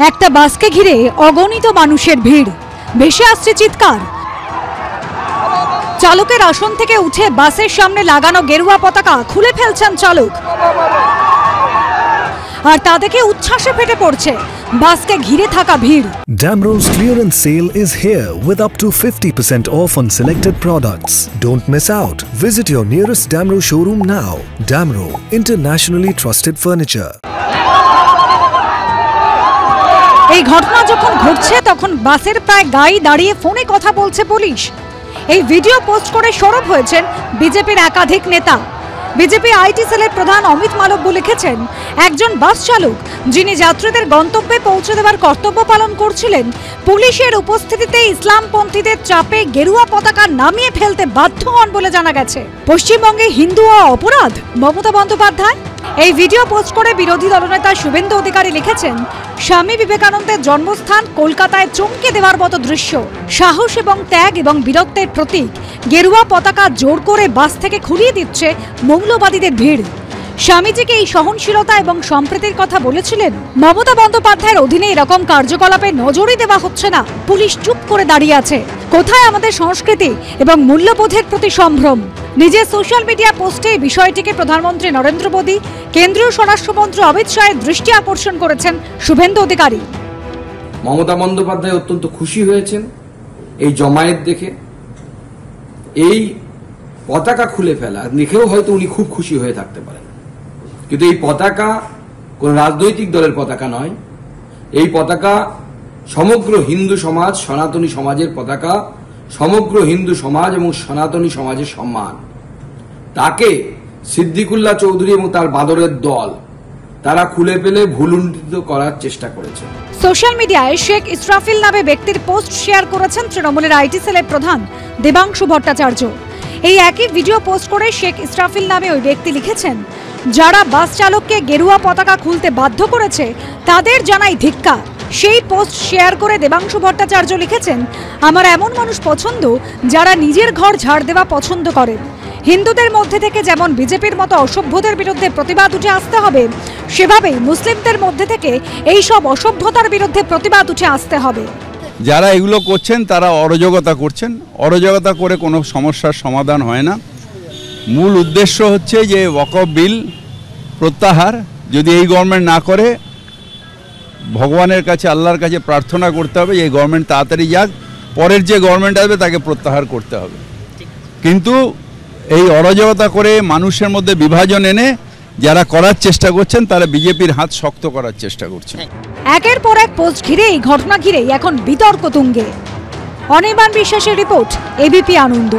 একটা বাসকে ঘিরে অগণিত মানুষের ভিড়, ভেসে আসছে চিৎকার। চালকের আসন থেকে উঠে বাসের সামনে লাগানো গেরুয়া পতাকা খুলে ফেলছেন চালক, আর তা দেখে উচ্ছ্বাসে ফেটে পড়ছে বাসকে ঘিরে থাকা ভিড়। Damro's clearance sale is here with up to 50% off on selected products. Don't miss out. Visit your nearest Damro showroom now. Damro, internationally trusted furniture. এই ঘটনা যখন ঘটছে তখন বাসের প্রায় গায়ে দাঁড়িয়ে ফোনে কথা বলছে পুলিশ। এই ভিডিও পোস্ট করে সরব হয়েছেন বিজেপির একাধিক নেতা। বিজেপি আইটি সেলের প্রধান অমিত মালব্য লিখেছেন, একজন বাস চালক যিনি যাত্রীদের গন্তব্যে পৌঁছে দেওয়ার কর্তব্য পালন করছিলেন, পুলিশের উপস্থিতিতে ইসলামপন্থীদের চাপে গেরুয়া পতাকা নামিয়ে ফেলতে বাধ্য হন বলে জানা গেছে। পশ্চিমবঙ্গে হিন্দু অপরাধ মমতা বন্দ্যোপাধ্যায়। এই ভিডিও পোস্ট করে বিরোধী দলনেতা শুভেন্দু অধিকারী লিখেছেন, স্বামী বিবেকানন্দের জন্মস্থান কলকাতায় চমকে দেওয়ার মতো দৃশ্য। সাহস এবং ত্যাগ এবং বীরত্বের প্রতীক গেরুয়া পতাকা জোর করে বাস থেকে খুলিয়ে দিচ্ছে মৌলবাদীদের ভিড়। স্বামীজিকে এই সহনশীলতা এবং সম্প্রীতির কথা বলেছিলেন। মমতা বন্দ্যোপাধ্যায়ের অধীনে এরকম কার্যকলাপে নজরই দেওয়া হচ্ছে না। পুলিশ চুপ করে দাঁড়িয়ে আছে। কোথায় আমাদের সংস্কৃতি এবং মূল্যবোধের প্রতি সম্ভ্রম? নিজের সোশ্যাল মিডিয়া পোস্টে বিষয়টিকে প্রধানমন্ত্রী নরেন্দ্র মোদী, কেন্দ্রীয় স্বরাষ্ট্রমন্ত্রী অমিত শাহের দৃষ্টি আকর্ষণ করেছেন শুভেন্দু অধিকারী। মমতা বন্দ্যোপাধ্যায় অত্যন্ত খুশি হয়েছেন এই জমায়েত দেখে। এই পতাকা খুলে ফেলা দেখেও হয়তো উনি খুব খুশি হয়ে থাকতে পারেন, কিন্তু এই পতাকা কোন রাজনৈতিক দলের পতাকা নয়। এই পতাকা সমগ্র হিন্দু সমাজ, সনাতনী সমাজের পতাকা, সমগ্র হিন্দু সমাজ এবং সনাতনী সমাজের সম্মান। তাকে সিদ্দিকুল্লাহ চৌধুরী এবং তার বাদরের দল তারা খুলে ফেলে ভুলুণ্ঠিত করার চেষ্টা করেছে। সোশ্যাল মিডিয়ায় শেখ ইসরাফিল নামে ব্যক্তির পোস্ট শেয়ার করেছেন তৃণমূলের আইটি সেলের প্রধান দেবাংশু ভট্টাচার্য। এই একই ভিডিও পোস্ট করে শেখ ইসরাফিল নামে ওই ব্যক্তি লিখেছেন, যারা বাস চালককে গেরুয়া পতাকা খুলতে বাধ্য করেছে তাদের জানাই ধিক্কার। সেই পোস্ট শেয়ার করে দেবাংশু ভট্টাচার্য লিখেছেন, আমার এমন মানুষ পছন্দ যারা নিজের ঘর ঝাড় দেওয়া পছন্দ করেন। হিন্দুদের মধ্যে থেকে যেমন বিজেপির মতো অসভ্যদের বিরুদ্ধে প্রতিবাদ উঠে আসতে হবে, সেভাবেই মুসলিমদের মধ্যে থেকে এই সব অসভ্যতার বিরুদ্ধে প্রতিবাদ উঠে আসতে হবে। যারা এগুলো করছেন তারা অরাজকতা করছেন। অরাজকতা করে কোনো সমস্যার সমাধান হয় না। মূল উদ্দেশ্য হচ্ছে যে ওয়াকফ বিল প্রত্যাহার যদি এই গভর্নমেন্ট না করে, ভগবানের কাছে, আল্লাহর কাছে প্রার্থনা করতে হবে এই গভর্নমেন্ট তাড়াতাড়ি যাক, পরের যে গভর্নমেন্ট আসবে তাকে প্রত্যাহার করতে হবে। কিন্তু এই অরাজকতা করে মানুষের মধ্যে বিভাজন এনে যারা করার চেষ্টা করছেন তারা বিজেপির হাত শক্ত করার চেষ্টা করছেন। একের পর এক পোস্ট ঘিরে এই ঘটনা ঘিরেই এখন বিতর্ক তুঙ্গে। অনির্বাণ বিশ্বাসের রিপোর্ট, এবিপি আনন্দ।